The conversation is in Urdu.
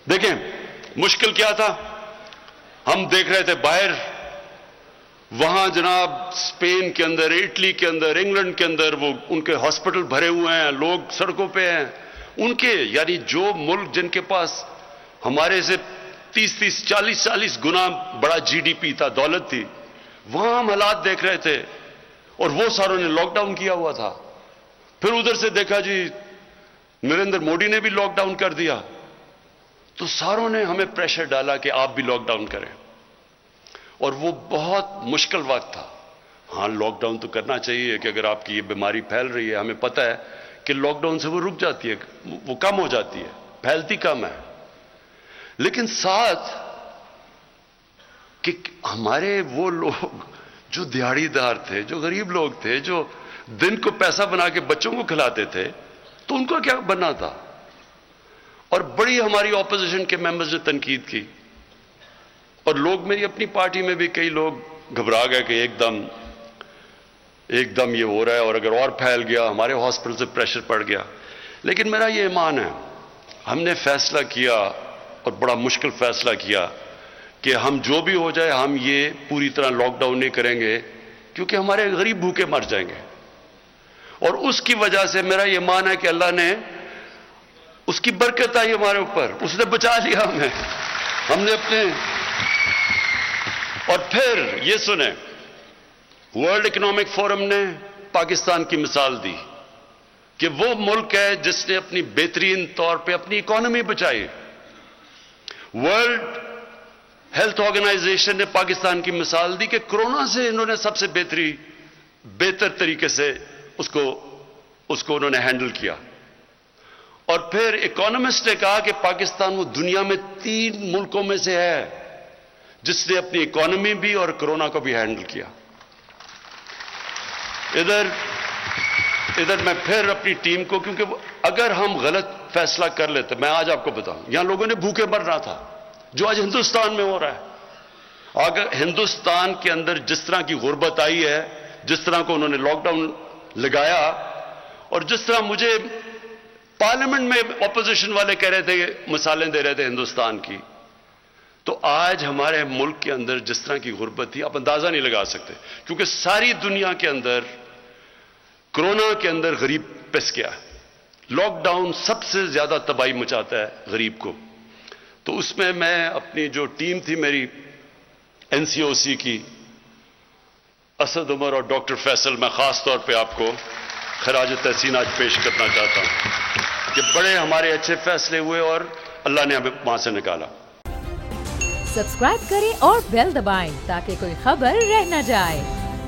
دیکھیں مشکل کیا تھا، ہم دیکھ رہے تھے باہر وہاں جناب اسپین کے اندر، اٹلی کے اندر، انگلینڈ کے اندر وہ ان کے ہاسپٹل بھرے ہوئے ہیں، لوگ سڑکوں پہ ہیں، ان کے یعنی جو ملک جن کے پاس ہمارے سے 30 40 گنا بڑا جی ڈی پی تھا، دولت تھی، وہاں ہم حالات دیکھ رہے تھے اور وہ ساروں نے لاک ڈاؤن کیا ہوا تھا۔ پھر ادھر سے دیکھا جی نریندر مودی نے بھی لاک ڈاؤن کر دیا، تو ساروں نے ہمیں پریشر ڈالا کہ آپ بھی لاک ڈاؤن کریں، اور وہ بہت مشکل وقت تھا۔ ہاں لاک ڈاؤن تو کرنا چاہیے کہ اگر آپ کی یہ بیماری پھیل رہی ہے، ہمیں پتہ ہے کہ لاک ڈاؤن سے وہ رک جاتی ہے، وہ کم ہو جاتی ہے، پھیلتی کم ہے، لیکن ساتھ کہ ہمارے وہ لوگ جو دیہڑی دار تھے، جو غریب لوگ تھے، جو دن کو پیسہ بنا کے بچوں کو کھلاتے تھے، تو ان کو کیا بننا تھا؟ اور بڑی ہماری اپوزیشن کے ممبرز نے تنقید کی، اور لوگ میری اپنی پارٹی میں بھی کئی لوگ گھبرا گئے کہ ایک دم یہ ہو رہا ہے، اور اگر اور پھیل گیا ہمارے ہاسپٹل سے پریشر پڑ گیا۔ لیکن میرا یہ ایمان ہے، ہم نے فیصلہ کیا اور بڑا مشکل فیصلہ کیا کہ ہم جو بھی ہو جائے ہم یہ پوری طرح لاک ڈاؤن نہیں کریں گے، کیونکہ ہمارے غریب بھوکے مر جائیں گے۔ اور اس کی وجہ سے میرا یہ ایمان ہے کہ اللہ نے اس کی برکت آئی ہمارے اوپر، اس نے بچا لیا ہمیں، ہم نے اپنے۔ اور پھر یہ سنیں، ورلڈ اکنامک فورم نے پاکستان کی مثال دی کہ وہ ملک ہے جس نے اپنی بہترین طور پہ اپنی اکانومی بچائی۔ ورلڈ ہیلتھ آرگنائزیشن نے پاکستان کی مثال دی کہ کورونا سے انہوں نے سب سے بہتر طریقے سے اس کو انہوں نے ہینڈل کیا۔ اور پھر اکانومسٹ نے کہا کہ پاکستان وہ دنیا میں 3 ملکوں میں سے ہے جس نے اپنی اکانومی بھی اور کورونا کو بھی ہینڈل کیا۔ ادھر میں پھر اپنی ٹیم کو، کیونکہ اگر ہم غلط فیصلہ کر لیتے، میں آج آپ کو بتاؤں، یہاں لوگوں نے بھوکے مرنا تھا، جو آج ہندوستان میں ہو رہا ہے۔ اگر ہندوستان کے اندر جس طرح کی غربت آئی ہے، جس طرح کو انہوں نے لاک ڈاؤن لگایا، اور جس طرح مجھے پارلیمنٹ میں اپوزیشن والے کہہ رہے تھے، مثالیں دے رہے تھے ہندوستان کی، تو آج ہمارے ملک کے اندر جس طرح کی غربت تھی آپ اندازہ نہیں لگا سکتے، کیونکہ ساری دنیا کے اندر کورونا کے اندر غریب پس گیا۔ لاک ڈاؤن سب سے زیادہ تباہی مچاتا ہے غریب کو۔ تو اس میں اپنی جو ٹیم تھی میری این سی او سی کی، اسد عمر اور ڈاکٹر فیصل، میں خاص طور پہ آپ کو خراج تحسین آج پیش کرنا چاہتا ہوں کہ بڑے ہمارے اچھے فیصلے ہوئے اور اللہ نے ہمیں وہاں سے نکالا۔ سبسکرائب کریں اور بیل دبائیں تاکہ کوئی خبر رہ نہ جائے۔